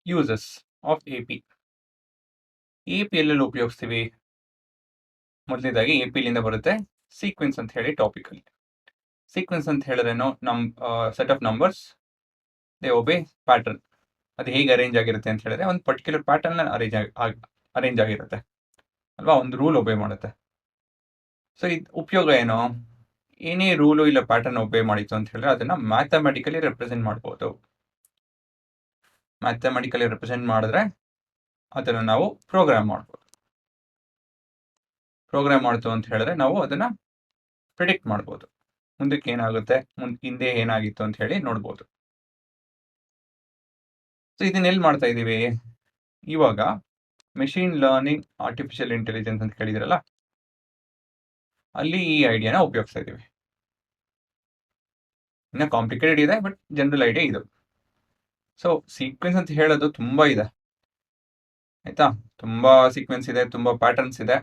Uses of AP. AP ಎಲ್ಲೆಲ್ಲಿ ಉಪಯೋಗಿಸ್ತೀವಿ? ಮೊದಲನೇದಾಗಿ ಎಪಿಲಿಂದ ಬರುತ್ತೆ ಸೀಕ್ವೆನ್ಸ್ ಅಂತ ಹೇಳಿ ಟಾಪಿಕ್ ಅಲ್ಲಿ. ಸೀಕ್ವೆನ್ಸ್ ಅಂತ ಹೇಳಿದ್ರೇನು, set of numbers they obey pattern. ಅದು ಹೇಗೆ ಅರೇಂಜ್ ಆಗಿರುತ್ತೆ ಅಂತ ಹೇಳಿದ್ರೆ ಒಂದು ಪರ್ಟಿಕ್ಯುಲರ್ ಪ್ಯಾಟರ್ನ್ ಅರೇಂಜ್ ಆಗಿರುತ್ತೆ ಅಲ್ವಾ, ಒಂದು ರೂಲ್ ಒಬೆ ಮಾಡುತ್ತೆ. ಸೊ ಇದು ಉಪಯೋಗ ಏನು? ಏನೇ ರೂಲು ಇಲ್ಲ ಪ್ಯಾಟರ್ನ್ ಒಬೆ ಮಾಡಿತ್ತು ಅಂತ ಹೇಳಿದ್ರೆ ಅದನ್ನ ಮ್ಯಾಥಮೆಟಿಕಲಿ ರೆಪ್ರೆಸೆಂಟ್ ಮಾಡ್ಬೋದು. ಮ್ಯಾಥಮೆಟಿಕಲಿ ರೆಪ್ರೆಸೆಂಟ್ ಮಾಡಿದ್ರೆ ಅದನ್ನ ನಾವು ಪ್ರೋಗ್ರಾಮ್ ಮಾಡ್ಬೋದು. ಪ್ರೋಗ್ರಾಮ್ ಮಾಡ್ತು ಅಂತ ಹೇಳಿದ್ರೆ ನಾವು ಅದನ್ನ ಪ್ರಿಡಿಕ್ಟ್ ಮಾಡ್ಬೋದು, ಮುಂದಕ್ಕೆ ಏನಾಗುತ್ತೆ, ಹಿಂದೆ ಏನಾಗಿತ್ತು ಅಂತ ಹೇಳಿ ನೋಡ್ಬೋದು. ಸೊ ಇದನ್ನ ಎಲ್ಲಿ ಮಾಡ್ತಾ ಇದೀವಿ ಇವಾಗ? ಮೆಷಿನ್ ಲರ್ನಿಂಗ್, ಆರ್ಟಿಫಿಷಿಯಲ್ ಇಂಟೆಲಿಜೆನ್ಸ್ ಅಂತ ಕೇಳಿದ್ರಲ್ಲ, ಅಲ್ಲಿ ಈ ಐಡಿಯಾನ ಉಪಯೋಗಿಸ್ತಾ ಇದೀವಿ. ಇನ್ನ ಕಾಂಪ್ಲಿಕೇಟೆಡ್ ಇದೆ, ಬಟ್ ಜನರಲ್ ಐಡಿಯಾ ಇದು. ಸೊ ಸೀಕ್ವೆನ್ಸ್ ಅಂತ ಹೇಳೋದು ತುಂಬಾ ಇದೆ ಆಯ್ತಾ, ತುಂಬಾ ಸೀಕ್ವೆನ್ಸ್ ಇದೆ, ತುಂಬಾ ಪ್ಯಾಟರ್ನ್ಸ್ ಇದೆ.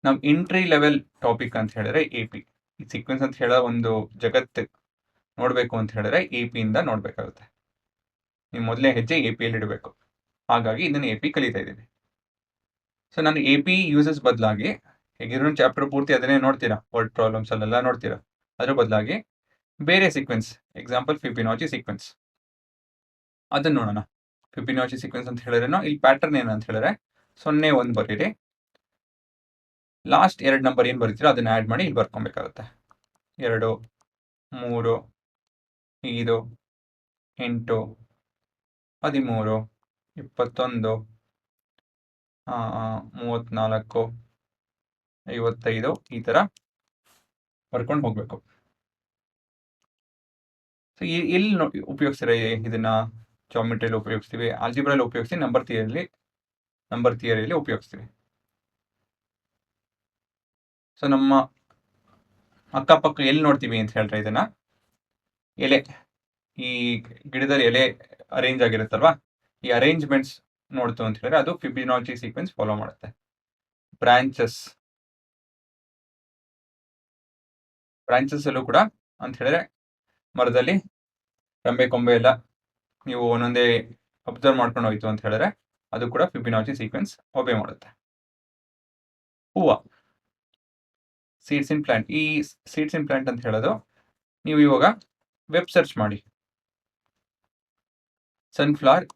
ನಮ್ ಎಂಟ್ರಿ ಲೆವೆಲ್ ಟಾಪಿಕ್ ಅಂತ ಹೇಳಿದ್ರೆ ಎಪಿ. ಈ ಸೀಕ್ವೆನ್ಸ್ ಅಂತ ಹೇಳೋ ಒಂದು ಜಗತ್ತು ನೋಡ್ಬೇಕು ಅಂತ ಹೇಳಿದ್ರೆ ಎಪಿ ಇಂದ ನೋಡ್ಬೇಕಾಗುತ್ತೆ. ನೀವು ಮೊದಲೇ ಹೆಜ್ಜೆ ಎಪಿ ಅಲ್ಲಿ ಇಡಬೇಕು. ಹಾಗಾಗಿ ಇದನ್ನ ಎಪಿ ಕಲಿತಾ ಇದ್ದೀವಿ. ಸೊ ನಾನು ಎಪಿ ಯೂಸಸ್ ಬದಲಾಗಿ, ಹೇಗಿರೋ ಚಾಪ್ಟರ್ ಪೂರ್ತಿ ಅದನ್ನೇ ನೋಡ್ತೀರಾ, ವರ್ಡ್ ಪ್ರಾಬ್ಲಮ್ಸ್ ಅಲ್ಲೆಲ್ಲ ನೋಡ್ತೀರಾ, ಅದ್ರ ಬದಲಾಗಿ ಬೇರೆ ಸೀಕ್ವೆನ್ಸ್, ಎಕ್ಸಾಂಪಲ್ ಫಿಬೊನಾಚಿ ಸೀಕ್ವೆನ್ಸ್, ಅದನ್ನ ನೋಡೋಣ. ಫಿಬೊನಾಚಿ ಸೀಕ್ವೆನ್ಸ್ ಅಂತ ಹೇಳಿದ್ರೆ ಇಲ್ಲಿ ಪ್ಯಾಟರ್ನ್ ಏನಂತ ಹೇಳಿದ್ರೆ 0 1 ಬರೀರಿ, ಲಾಸ್ಟ್ 2 ನಂಬರ್ ಏನ್ ಬರೀತೀರೋ ಅದನ್ನ ಆಡ್ ಮಾಡಿ ಇಲ್ಲಿ ಬರ್ಕೊಬೇಕಾಗುತ್ತೆ. 2 3 5 8 13 21 34 55 ಈ ತರ ಬರ್ಕೊಂಡು ಹೋಗ್ಬೇಕು. ಸೊ ಎಲ್ಲಿ ಉಪಯೋಗಿಸ್ತೀರ ಇದನ್ನ? ಜಾಮೆಟ್ರಿಯಲ್ಲಿ ಉಪಯೋಗಿಸ್ತೀವಿ, ಆಲ್ಜಿಬ್ರಲ್ಲಿ ಉಪಯೋಗಿಸ್ತೀವಿ, ನಂಬರ್ ಥಿಯರಿಯಲ್ಲಿ ಉಪಯೋಗಿಸ್ತೀವಿ. ಸೊ ನಮ್ಮ ಅಕ್ಕಪಕ್ಕ ಎಲ್ಲಿ ನೋಡ್ತೀವಿ ಅಂತ ಹೇಳಿದ್ರೆ ಇದನ್ನ, ಎಲೆ, ಈ ಗಿಡದಲ್ಲಿ ಎಲೆ ಅರೇಂಜ್ ಆಗಿರುತ್ತಲ್ವಾ, ಈ ಅರೇಂಜ್ಮೆಂಟ್ಸ್ ನೋಡ್ತು ಅಂತ ಹೇಳಿದ್ರೆ ಅದು ಫಿಬೊನಾಚಿ ಸೀಕ್ವೆನ್ಸ್ ಫಾಲೋ ಮಾಡುತ್ತೆ. ಬ್ರಾಂಚಸ್ ಅಲ್ಲೂ ಕೂಡ ಅಂತ ಹೇಳಿದ್ರೆ ಮರದಲ್ಲಿ ರೆಂಬೆ ಕೊಂಬೆ ಎಲ್ಲ ನೀವು ಒಂದೊಂದೇ ಅಬ್ಸರ್ವ್ ಮಾಡ್ಕೊಂಡು ಹೋಯ್ತು ಅಂತ ಹೇಳಿದ್ರೆ ಅದು ಕೂಡ ಫಿಬೊನಾಚಿ ಸೀಕ್ವೆನ್ಸ್ ಒಬೆ ಮಾಡುತ್ತೆ. ಹೂವ, ಸೀಡ್ಸ್ ಇನ್ ಪ್ಲಾಂಟ್. ಈ ಸೀಡ್ಸ್ ಇನ್ ಪ್ಲಾಂಟ್ ಅಂತ ಹೇಳೋದು, ನೀವು ಇವಾಗ ವೆಬ್ ಸರ್ಚ್ ಮಾಡಿ, ಸನ್ಫ್ಲವರ್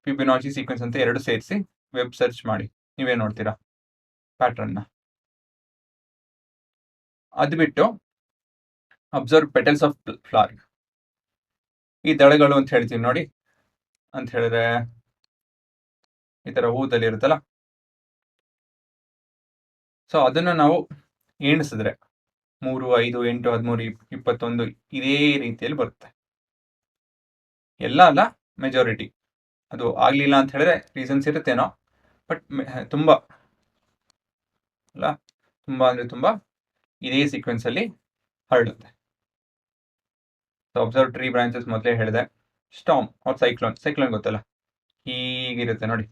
ಫಿಬೊನಾಚಿ ಸೀಕ್ವೆನ್ಸ್ ಅಂತ 2 ಸೇರಿಸಿ ವೆಬ್ ಸರ್ಚ್ ಮಾಡಿ, ನೀವೇ ನೋಡ್ತೀರಾ ಪ್ಯಾಟರ್ನ್. ಅದು ಬಿಟ್ಟು ಅಬ್ಸರ್ವ್ ಪೆಟಲ್ಸ್ ಆಫ್ ಫ್ಲವರ್, ಈ ದಳಗಳು ಅಂತ ಹೇಳ್ತೀವಿ ನೋಡಿ, ಅಂತ ಹೇಳಿದ್ರೆ ಈ ತರ ಹೂದಲ್ಲಿ ಇರುತ್ತಲ್ಲ, ಸೊ ಅದನ್ನ ನಾವು ಎಣಿಸಿದ್ರೆ 3 5 8 13 21 ಇದೇ ರೀತಿಯಲ್ಲಿ ಬರುತ್ತೆ. ಎಲ್ಲ ಅಲ್ಲ, ಮೆಜಾರಿಟಿ. ಅದು ಆಗ್ಲಿಲ್ಲ ಅಂತ ಹೇಳಿದ್ರೆ ರೀಸನ್ಸ್ ಇರುತ್ತೇನೋ, ಬಟ್ ತುಂಬಾ ಅಲ್ಲ, ತುಂಬಾ ಅಂದ್ರೆ ತುಂಬಾ ಇದೇ ಸೀಕ್ವೆನ್ಸ್ ಅಲ್ಲಿ ಹರಡುತ್ತೆ. ಸೊ ಅಬ್ಸರ್ವ್ ಟ್ರೀ ಬ್ರಾಂಚಸ್ ಮೊದಲೇ ಹೇಳಿದೆ. ಸ್ಟಾರ್ಮ್ ಆರ್ ಸೈಕ್ಲೋನ್ ಗೊತ್ತಲ್ಲ, ಹೀಗಿರುತ್ತೆ ನೋಡಿ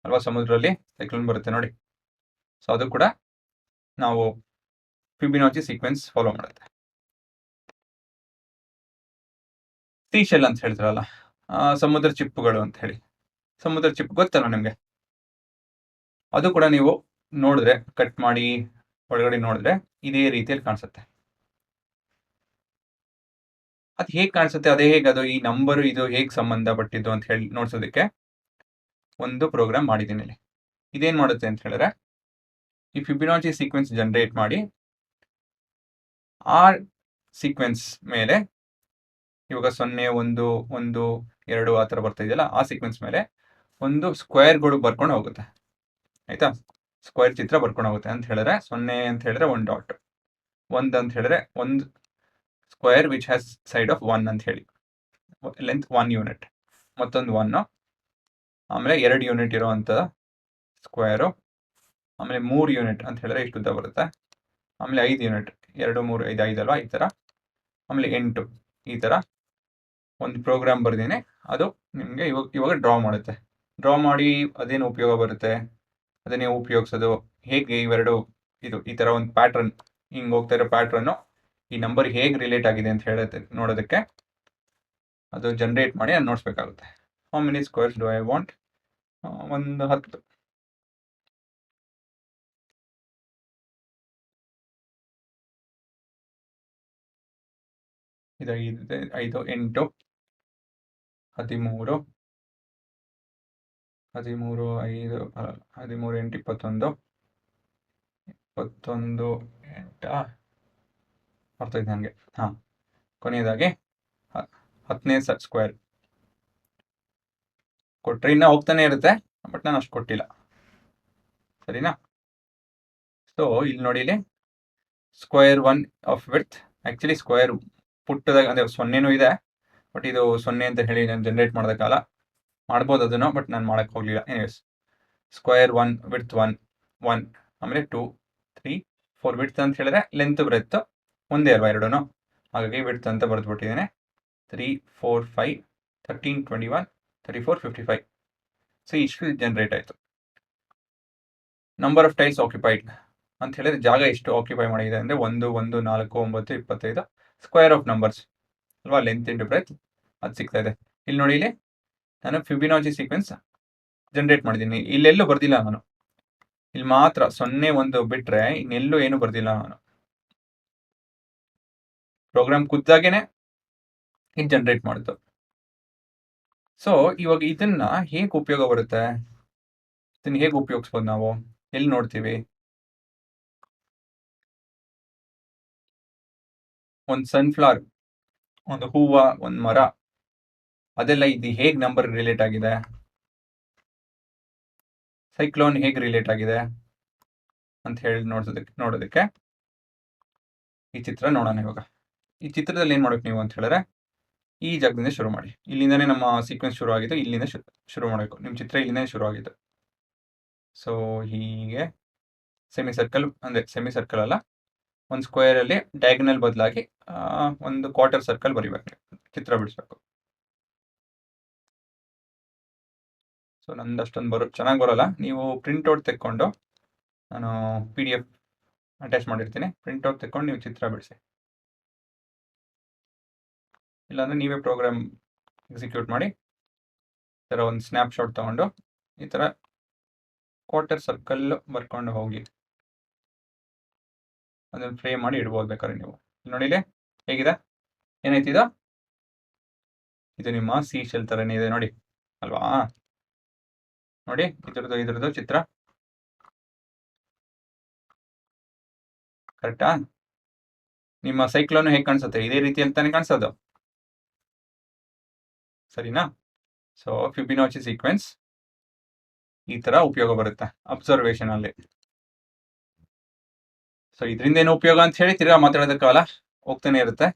ಅಲ್ವಾ, ಸಮುದ್ರದಲ್ಲಿ ಸೈಕ್ಲೋನ್ ಬರುತ್ತೆ ನೋಡಿ. ಸೊ ಅದು ಕೂಡ ನಾವು ಫಿಬೊನಾಚಿ ಸೀಕ್ವೆನ್ಸ್ ಫಾಲೋ ಮಾಡುತ್ತೆ. ಸೀಶೆಲ್ ಅಂತ ಹೇಳ್ತಾರಲ್ಲ, ಸಮುದ್ರ ಚಿಪ್ಪುಗಳು ಅಂತ ಹೇಳಿ, ಸಮುದ್ರ ಚಿಪ್ಪು ಗೊತ್ತಲ್ಲ ನಿಮ್ಗೆ, ಅದು ಕೂಡ ನೀವು ನೋಡಿದ್ರೆ, ಕಟ್ ಮಾಡಿ ಒಳಗಡೆ ನೋಡಿದ್ರೆ ಇದೇ ರೀತಿಯಲ್ಲಿ ಕಾಣಿಸುತ್ತೆ. ಅದು ಹೇಗೆ ಕಾಣಿಸುತ್ತೆ, ಅದೇ ಹೇಗೆ ಅದು ಈ ನಂಬರ್ ಇದು ಹೇಗೆ ಸಂಬಂಧಪಟ್ಟಿದ್ದು ಅಂತ ಹೇಳಿ ನೋಡ್ಸೋದಕ್ಕೆ ಒಂದು ಪ್ರೋಗ್ರಾಮ್ ಮಾಡಿದ್ದೀನಿ ಇಲ್ಲಿ. ಇದೇನ್ ಮಾಡುತ್ತೆ ಅಂತ ಹೇಳಿದ್ರೆ, ಈ ಫಿಬೊನಾಚಿ ಸೀಕ್ವೆನ್ಸ್ ಜನರೇಟ್ ಮಾಡಿ ಆ ಸೀಕ್ವೆನ್ಸ್ ಮೇಲೆ ಇವಾಗ 0 1 1 2 ಆ ತರ ಬರ್ತಾ ಇದೆಯಲ್ಲ, ಆ ಸೀಕ್ವೆನ್ಸ್ ಮೇಲೆ ಒಂದು ಸ್ಕ್ವೇರ್ಗಳು ಬರ್ಕೊಂಡು ಹೋಗುತ್ತೆ ಆಯ್ತಾ. ಸ್ಕ್ವೇರ್ ಚಿತ್ರ ಬರ್ಕೊಂಡು ಹೋಗುತ್ತೆ ಅಂತ ಹೇಳಿದ್ರೆ 0 ಅಂತ ಹೇಳಿದ್ರೆ 1 ಡಾಟ್, 1 ಅಂತ ಹೇಳಿದ್ರೆ 1 square which has side of 1 ಅಂತ ಹೇಳಿ, ಲೆಂತ್ 1 ಯೂನಿಟ್, ಮತ್ತೊಂದು 1, ಆಮೇಲೆ 2 ಯೂನಿಟ್ ಇರುವಂತ ಸ್ಕ್ವೇರು, ಆಮೇಲೆ 3 ಯೂನಿಟ್ ಅಂತ ಹೇಳಿದ್ರೆ ಇಷ್ಟು ಉದ್ದ ಬರುತ್ತೆ, ಆಮೇಲೆ 5 ಯೂನಿಟ್, 2 3 5 5 ಅಲ್ವಾ, ಈ ತರ, ಆಮೇಲೆ 8, ಈ ತರ ಒಂದು ಪ್ರೋಗ್ರಾಮ್ ಬರ್ದೇನೆ ಅದು ನಿಮ್ಗೆ ಇವಾಗ ಡ್ರಾ ಮಾಡುತ್ತೆ. ಡ್ರಾ ಮಾಡಿ ಅದೇನು ಉಪಯೋಗ ಬರುತ್ತೆ, ಅದನ್ನೇ ಉಪಯೋಗಿಸೋದು ಹೇಗೆ, ಇವೆರಡು ಇದು ಈ ತರ ಒಂದು ಪ್ಯಾಟ್ರನ್ ಹಿಂಗ್ ಹೋಗ್ತಾ ಇರೋ ಪ್ಯಾಟ್ರನ್ ಈ ನಂಬರ್ ಹೇಗೆ ರಿಲೇಟ್ ಆಗಿದೆ ಅಂತ ಹೇಳುತ್ತೆ ನೋಡೋದಕ್ಕೆ ಅದು ಜನರೇಟ್ ಮಾಡಿ ನಾನು ನೋಡಿಸ್ಬೇಕಾಗುತ್ತೆ. How many squares do I want? ಒಂದು 10. ಇದು 5, 8, 13, 13, 5, 13, 8, 21, 21, 8 ಬರ್ತೈತೆ ನನಗೆ. ಹಾಂ, ಕೊನೆಯದಾಗಿ 10ನೇ ಸ್ಕ್ವೇರ್ ಕೊಟ್ಟರೆ ಇನ್ನೂ ಹೋಗ್ತಾನೆ ಇರುತ್ತೆ, ಬಟ್ ನಾನು ಅಷ್ಟು ಕೊಟ್ಟಿಲ್ಲ. ಸರಿನಾ? ಸೊ ಇಲ್ಲಿ ನೋಡಿ, ಇಲ್ಲಿ square 1 of width. Actually square ಪುಟ್ಟದಾಗ ಅಂದರೆ 0ನೂ ಇದೆ, ಬಟ್ ಇದು 0 ಅಂತ ಹೇಳಿ ನಾನು ಜನರೇಟ್ ಮಾಡೋದಕ್ಕಲ್ಲ. ಮಾಡ್ಬೋದು ಅದನ್ನು, ಬಟ್ ನಾನು ಮಾಡೋಕ್ಕೆ ಹೋಗಲಿಲ್ಲ. ಎನಿವೇಸ್, ಸ್ಕ್ವೇರ್ 1 ವಿಡ್ತ್ 1, ಆಮೇಲೆ 2, 3, 4 ವಿಡ್ತ್ ಅಂತ ಹೇಳಿದ್ರೆ ಲೆಂತ್ ಬ್ರೆತ್ ಒಂದೇ ಅಲ್ವಾ ಎರಡೂ. ಹಾಗಾಗಿ ವಿಡ್ತ್ ಅಂತ ಬರೆದ್ಬಿಟ್ಟಿದ್ದೇನೆ. 3, 4, 5, 13, 21, 34, 55. ಸೊ ಇಷ್ಟು ಜನರೇಟ್ ಆಯಿತು. ನಂಬರ್ ಆಫ್ ಟೈಲ್ಸ್ ಆಕ್ಯುಪೈಡ್ ಅಂತ ಹೇಳಿದ್ರೆ ಜಾಗ ಎಷ್ಟು ಆಕ್ಯುಪೈ ಮಾಡಿದೆ ಅಂದರೆ 1, 1, 4, 9, 25 ಸ್ಕ್ವೇರ್ ಆಫ್ ನಂಬರ್ಸ್ ಅಲ್ವಾ, ಲೆಂತ್ ಇಂಟು ಬ್ರೆತ್ ಅದು ಸಿಗ್ತಾ ಇದೆ. ಇಲ್ಲಿ ನೋಡಿ, ಇಲ್ಲಿ ನಾನು ಫಿಬಿನಾಚಿ ಸೀಕ್ವೆನ್ಸ್ ಜನರೇಟ್ ಮಾಡಿದ್ದೀನಿ. ಇಲ್ಲೆಲ್ಲೂ ಬರ್ದಿಲ್ಲ ನಾನು, ಇಲ್ಲಿ ಮಾತ್ರ 0, 1 ಬಿಟ್ಟರೆ ಇನ್ನೆಲ್ಲೂ ಏನು ಬರ್ದಿಲ್ಲ ನಾನು. ಪ್ರೋಗ್ರಾಮ್ ಖುದ್ದಾಗೇನೆ ಇದು ಜನರೇಟ್ ಮಾಡಿದ್ದು. ಸೊ ಇವಾಗ ಇದನ್ನ ಹೇಗೆ ಉಪಯೋಗ ಬರುತ್ತೆ, ಇದನ್ನ ಹೇಗೆ ಉಪಯೋಗಿಸ್ಬೋದು ನಾವು, ಎಲ್ಲಿ ನೋಡ್ತೀವಿ? ಒಂದು ಸನ್ಫ್ಲವರ್, ಒಂದು ಹೂವು, ಒಂದು ಮರ, ಅದೆಲ್ಲ ಇದು ಹೇಗೆ ನಂಬರ್ ರಿಲೇಟ್ ಆಗಿದೆ, ಸೈಕ್ಲೋನ್ ಹೇಗೆ ರಿಲೇಟ್ ಆಗಿದೆ ಅಂತ ಹೇಳಿ ನೋಡೋದಕ್ಕೆ ಈ ಚಿತ್ರ ನೋಡೋಣ. ಇವಾಗ ಈ ಚಿತ್ರದಲ್ಲಿ ಏನು ಮಾಡ್ಬೇಕು ನೀವು ಅಂತ ಹೇಳಿದ್ರೆ, ಈ ಜಾಗದಿಂದ ಶುರು ಮಾಡಿ. ಇಲ್ಲಿಂದನೇ ನಮ್ಮ ಸೀಕ್ವೆನ್ಸ್ ಶುರು ಆಗಿದ್ದು, ಇಲ್ಲಿಂದ ಶುರು ಮಾಡಬೇಕು. ನಿಮ್ಮ ಚಿತ್ರ ಇಲ್ಲಿಂದ ಶುರು ಆಗಿದ್ದು. ಸೊ ಹೀಗೆ ಸೆಮಿ ಸರ್ಕಲ್, ಅಂದರೆ ಸೆಮಿ ಸರ್ಕಲ್ ಅಲ್ಲ, ಒಂದು ಸ್ಕ್ವೇರಲ್ಲಿ ಡಯಾಗನಲ್ ಬದಲಾಗಿ ಒಂದು ಕ್ವಾರ್ಟರ್ ಸರ್ಕಲ್ ಬರಿಬೇಕು, ಚಿತ್ರ ಬಿಡಿಸ್ಬೇಕು. ಸೊ ನಂದು ಅಷ್ಟೊಂದು ಚೆನ್ನಾಗಿ ಬರೋಲ್ಲ. ನೀವು ಪ್ರಿಂಟ್ಔಟ್ ತೆಕ್ಕೊಂಡು, ನಾನು PDF ಅಟ್ಯಾಚ್ ಮಾಡಿರ್ತೀನಿ, ಪ್ರಿಂಟ್ಔಟ್ ತೆಕ್ಕೊಂಡು ನೀವು ಚಿತ್ರ ಬಿಡಿಸಿ. ಇಲ್ಲಾಂದರೆ ನೀವೇ ಪ್ರೋಗ್ರಾಮ್ ಎಕ್ಸಿಕ್ಯೂಟ್ ಮಾಡಿ ಈ ಥರ ಒಂದು ಸ್ನ್ಯಾಪ್ಶಾಟ್ ತೊಗೊಂಡು ಈ ಥರ ಕ್ವಾರ್ಟರ್ ಸರ್ಕಲ್ ಬರ್ಕೊಂಡು ಹೋಗಿ ಅದನ್ನು ಫ್ರೇಮ್ ಮಾಡಿ ಇಡ್ಬೋದು ಬೇಕಾದ್ರೆ ನೀವು. ನೋಡಿ ಇಲ್ಲಿ ಹೇಗಿದೆ, ಏನೈತಿ ಇದು ನಿಮ್ಮ ಸಿ ಶೆಲ್ ಥರನೇ ಇದೆ ನೋಡಿ ಅಲ್ವಾ. ನೋಡಿ ಇದ್ರದ್ದು ಚಿತ್ರ ಕರೆಕ್ಟಾ? ನಿಮ್ಮ ಸೈಕ್ಲೋನ್ ಹೇಗೆ ಕಾಣಿಸುತ್ತೆ, ಇದೇ ರೀತಿ ಅಂತಾನೆ ಕಾಣಿಸೋದು, ಸರಿನಾ? ಸೊ ಫಿಬಿನಾಚಿ ಸೀಕ್ವೆನ್ಸ್ ಈ ಥರ ಉಪಯೋಗ ಬರುತ್ತೆ ಅಬ್ಸರ್ವೇಷನ್ ಅಲ್ಲಿ. ಸೊ ಇದರಿಂದ ಏನು ಉಪಯೋಗ ಅಂತ ಹೇಳಿ ತಿರ್ಗಾ ಮಾತಾಡೋದಕ್ಕಾಗಲ್ಲ, ಹೋಗ್ತಾನೆ ಇರುತ್ತೆ.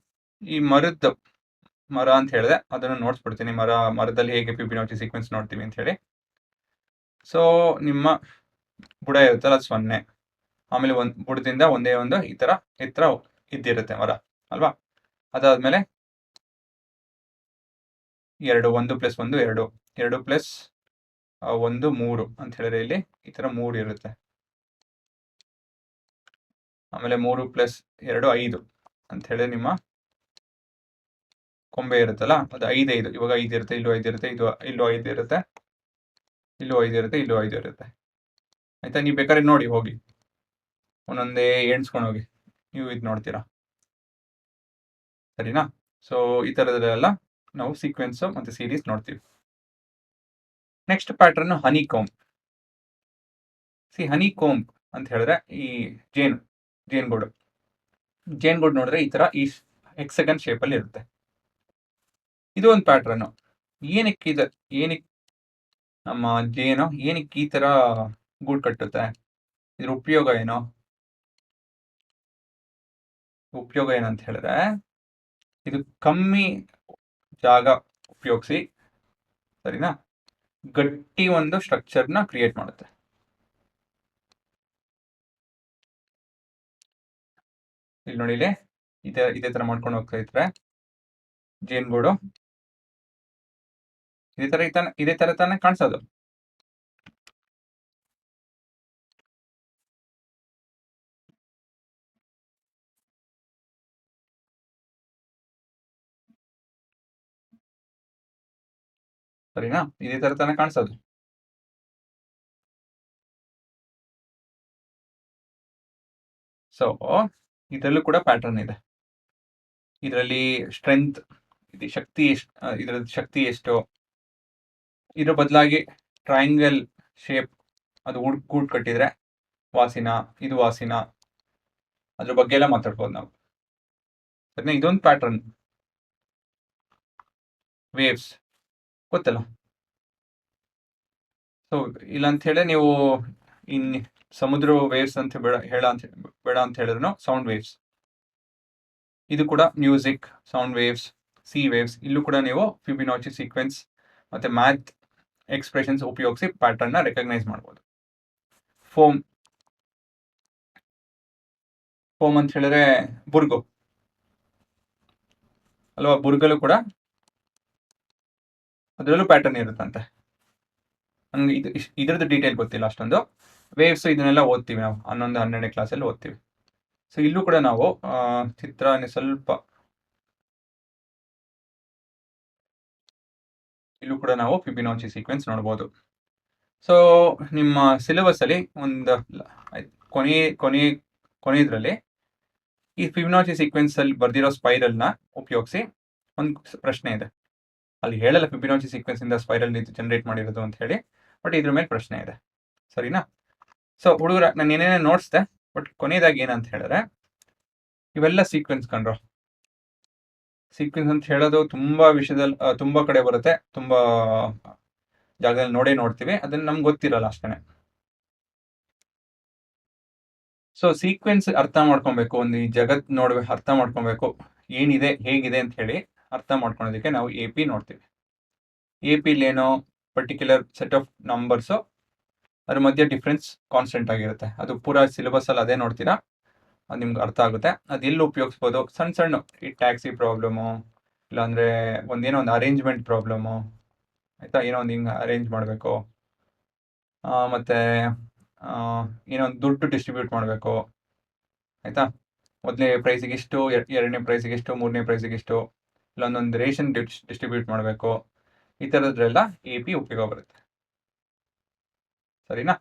ಈ ಮರ ಅಂತ ಹೇಳಿದೆ, ಅದನ್ನು ನೋಡ್ಸ್ಬಿಡ್ತೀನಿ. ಮರದಲ್ಲಿ ಹೇಗೆ ಫಿಬಿನಾಚಿ ಸೀಕ್ವೆನ್ಸ್ ನೋಡ್ತೀವಿ ಅಂತ ಹೇಳಿ. ಸೊ ನಿಮ್ಮ ಬುಡ ಇರುತ್ತಲ್ಲ, ಅದು 0. ಆಮೇಲೆ ಬುಡದಿಂದ ಒಂದೇ ಒಂದು ಈ ಥರ ಎತ್ತರ ಇದ್ದಿರುತ್ತೆ ಮರ ಅಲ್ವಾ. ಅದಾದಮೇಲೆ 2, 1 + 1, 2, 2 + 1, 3 ಅಂತ ಹೇಳಿದ್ರೆ ಇಲ್ಲಿ ಈ ಥರ 3 ಇರುತ್ತೆ. ಆಮೇಲೆ 3 + 2, 5 ಅಂತ ಹೇಳಿದ್ರೆ ನಿಮ್ಮ ಕೊಂಬೆ ಇರುತ್ತಲ್ಲ, ಅದು 5, 5. ಇವಾಗ 5 ಇರುತ್ತೆ, ಇಲ್ಲೂ 5 ಇರುತ್ತೆ, ಇಲ್ಲೂ 5 ಇರುತ್ತೆ, ಇಲ್ಲೂ 5 ಇರುತ್ತೆ, ಇಲ್ಲೂ 5 ಇರುತ್ತೆ. ಆಯ್ತಾ? ನೀವು ಬೇಕಾದ್ರೆ ನೋಡಿ ಹೋಗಿ, ಒಂದೊಂದೇ ಎಣ್ಸ್ಕೊಂಡು ಹೋಗಿ, ನೀವು ಇದು ನೋಡ್ತೀರಾ, ಸರಿನಾ? ಸೊ ಈ ಥರದಲ್ಲೆಲ್ಲ ನಾವು ಸೀಕ್ವೆನ್ಸ್ ಮತ್ತು ಸೀರೀಸ್ ನೋಡ್ತೀವಿ. ನೆಕ್ಸ್ಟ್ ಪ್ಯಾಟರ್ನ್ ಹನಿ ಕೋಂಬ್. ಹನಿ ಕೋಂಬ್ ಅಂತ ಹೇಳಿದ್ರೆ ಈ ಜೇನುಗೂಡು ನೋಡಿದ್ರೆ ಈ ಥರ ಈ ಹೆಕ್ಸಗನ್ ಶೇಪಲ್ಲಿ ಇರುತ್ತೆ. ಇದು ಒಂದು ಪ್ಯಾಟ್ರನ್ನು. ಏನಕ್ಕೆ ನಮ್ಮ ಜೇನು ಏನಕ್ಕೆ ಈ ಥರ ಗೂಡು ಕಟ್ಟುತ್ತೆ, ಇದ್ರ ಉಪಯೋಗ ಏನಂತ ಹೇಳಿದ್ರೆ, ಇದು ಕಮ್ಮಿ ಜಾಗ ಉಪಯೋಗಿಸಿ, ಸರಿನಾ, ಗಟ್ಟಿ ಒಂದು ಸ್ಟ್ರಕ್ಚರ್ನ ಕ್ರಿಯೇಟ್ ಮಾಡುತ್ತೆ. ಇಲ್ಲಿ ನೋಡಿ, ಇಲ್ಲಿ ಇದೇ ಥರ ಮಾಡ್ಕೊಂಡು ಹೋಗ್ತಾ ಇದ್ರೆ ಜೇನುಗೂಡು ಇದೇ ಥರ ತಾನೇ ಕಾಣಿಸೋದು. ಸರಿನಾ? ಇದೇ ತರ ತಾನೇ ಕಾಣಿಸೋದು. ಸೊ ಇದರಲ್ಲೂ ಕೂಡ ಪ್ಯಾಟರ್ನ್ ಇದೆ. ಇದರಲ್ಲಿ ಸ್ಟ್ರೆಂತ್, ಶಕ್ತಿ ಎಷ್ಟು, ಇದರದ್ದು ಶಕ್ತಿ ಎಷ್ಟು, ಇದ್ರ ಬದಲಾಗಿ ಟ್ರಯಾಂಗಲ್ ಶೇಪ್ ಅದು ಗೂಡ್ ಕಟ್ಟಿದ್ರೆ ವಾಸಿನ, ಇದು ವಾಸಿನ, ಅದ್ರ ಬಗ್ಗೆ ಎಲ್ಲ ಮಾತಾಡ್ಬೋದು ನಾವು. ಅದನ್ನ ಇದೊಂದು ಪ್ಯಾಟರ್ನ್. ವೇವ್ಸ್ ಗೊತ್ತಲ್ಲ. ಸೊ ಇಲ್ಲ ಅಂತ ಹೇಳಿ ನೀವು ಇನ್ ಸಮುದ್ರ ವೇವ್ಸ್ ಅಂತ ಬೇಡ ಅಂತ ಹೇಳಿದ್ರು ಸೌಂಡ್ ವೇವ್ಸ್. ಇದು ಕೂಡ music, sound waves, C waves. ಇಲ್ಲೂ ಕೂಡ ನೀವು ಫಿಬಿನಾಚಿ ಸೀಕ್ವೆನ್ಸ್ ಮತ್ತೆ ಮ್ಯಾಥ್ ಎಕ್ಸ್ಪ್ರೆಷನ್ಸ್ ಉಪಯೋಗಿಸಿ ಪ್ಯಾಟರ್ನ್ ನ ರೆಕಗ್ನೈಸ್ ಮಾಡ್ಬೋದು. ಫೋಮ್ ಅಂತ ಹೇಳಿದ್ರೆ ಬುರ್ಗು ಅಲ್ವಾ? ಬುರ್ಗಲ್ಲೂ ಕೂಡ ಅದರಲ್ಲೂ ಪ್ಯಾಟರ್ನ್ ಇರುತ್ತಂತೆ. ನಮ್ಗೆ ಇದ್ರದ್ದು ಡೀಟೇಲ್ ಗೊತ್ತಿಲ್ಲ ಅಷ್ಟೊಂದು. ವೇವ್ಸ್ ಇದನ್ನೆಲ್ಲ ಓದ್ತೀವಿ ನಾವು 11, 12ನೇ ಕ್ಲಾಸಲ್ಲಿ ಓದ್ತೀವಿ. ಸೊ ಇಲ್ಲೂ ಕೂಡ ನಾವು ಚಿತ್ರ ಸ್ವಲ್ಪ ಇಲ್ಲೂ ಕೂಡ ನಾವು ಫಿಬಿನಾಚಿ ಸೀಕ್ವೆನ್ಸ್ ನೋಡ್ಬೋದು. ಸೊ ನಿಮ್ಮ ಸಿಲೆಬಸ್ ಅಲ್ಲಿ ಒಂದು ಕೊನೆಯದ್ರಲ್ಲಿ ಈ ಫಿಬಿನಾಚಿ ಸೀಕ್ವೆನ್ಸ್ ಅಲ್ಲಿ ಬರ್ದಿರೋ ಸ್ಪೈರಲ್ ನ ಉಪಯೋಗಿಸಿ ಒಂದು ಪ್ರಶ್ನೆ ಇದೆ. ಅಲ್ಲಿ ಹೇಳಲ್ಲ ಫಿಬಿನಾಚಿ ಸೀಕ್ವೆನ್ಸ್ ಇಂದ ಸ್ಪೈರಲ್ ಜನರೇಟ್ ಮಾಡಿರೋದು ಅಂತ ಹೇಳಿ, ಬಟ್ ಇದ್ರ ಮೇಲೆ ಪ್ರಶ್ನೆ ಇದೆ. ಸರಿನಾ? ಸೊ ಹುಡುಗರ ನಾನು ಏನೇನೇ ನೋಡ್ಸ್ದೆ, ಬಟ್ ಕೊನೆಯದಾಗಿ ಏನಂತ ಹೇಳಿದ್ರೆ ಇವೆಲ್ಲ ಸೀಕ್ವೆನ್ಸ್ ಕಂಡ್ರು. ಸೀಕ್ವೆನ್ಸ್ ಅಂತ ಹೇಳೋದು ತುಂಬಾ ವಿಷಯದಲ್ಲಿ ತುಂಬಾ ಕಡೆ ಬರುತ್ತೆ, ತುಂಬಾ ಜಾಗದಲ್ಲಿ ನೋಡ್ತೀವಿ, ಅದನ್ನ ನಮ್ಗೆ ಗೊತ್ತಿರಲ್ಲ ಅಷ್ಟೇನೆ. ಸೊ ಸೀಕ್ವೆನ್ಸ್ ಅರ್ಥ ಮಾಡ್ಕೊಬೇಕು, ಒಂದು ಈ ಜಗತ್ ಅರ್ಥ ಮಾಡ್ಕೊಬೇಕು ಏನಿದೆ ಹೇಗಿದೆ ಅಂತ ಹೇಳಿ ಅರ್ಥ ಮಾಡ್ಕೊಳೋದಕ್ಕೆ ನಾವು AP ನೋಡ್ತೀವಿ. APಲಿ ಏನೋ ಪರ್ಟಿಕ್ಯುಲರ್ ಸೆಟ್ ಆಫ್ ನಂಬರ್ಸ್, ಅದ್ರ ಮಧ್ಯೆ ಡಿಫ್ರೆನ್ಸ್ ಕಾನ್ಸ್ಟೆಂಟ್ ಆಗಿರುತ್ತೆ. ಅದು ಪೂರಾ ಸಿಲೆಬಸ್ ಅಲ್ಲಿ ಅದೇ ನೋಡ್ತೀರಾ, ಅದು ನಿಮ್ಗೆ ಅರ್ಥ ಆಗುತ್ತೆ. ಅದು ಎಲ್ಲಿ ಉಪಯೋಗಿಸ್ಬೋದು? ಸಣ್ಣ ಈ ಟ್ಯಾಕ್ಸಿ ಪ್ರಾಬ್ಲಮು, ಇಲ್ಲಾಂದ್ರೆ ಒಂದೇನೋ ಒಂದು ಅರೇಂಜ್ಮೆಂಟ್ ಪ್ರಾಬ್ಲಮು, ಆಯ್ತಾ? ಏನೋ ಒಂದು ಹಿಂಗೆ ಅರೇಂಜ್ ಮಾಡಬೇಕು, ಮತ್ತೆ ಏನೋ ಒಂದು ದುಡ್ಡು ಡಿಸ್ಟ್ರಿಬ್ಯೂಟ್ ಮಾಡಬೇಕು, ಆಯ್ತಾ? ಮೊದಲನೇ ಪ್ರೈಸಿಗೆ ಇಷ್ಟು, ಎರಡನೇ ಪ್ರೈಸಿಗೆ ಇಷ್ಟು, ಮೂರನೇ ಪ್ರೈಸಿಗೆ ಇಷ್ಟು, ಇಲ್ಲೊಂದೊಂದು ರೇಷನ್ ಡಿಸ್ಟ್ರಿಬ್ಯೂಟ್ ಮಾಡಬೇಕು. ಈ ಥರದ್ರೆಲ್ಲ AP ಉಪಯೋಗ ಬರುತ್ತೆ. ಸರಿನಾ?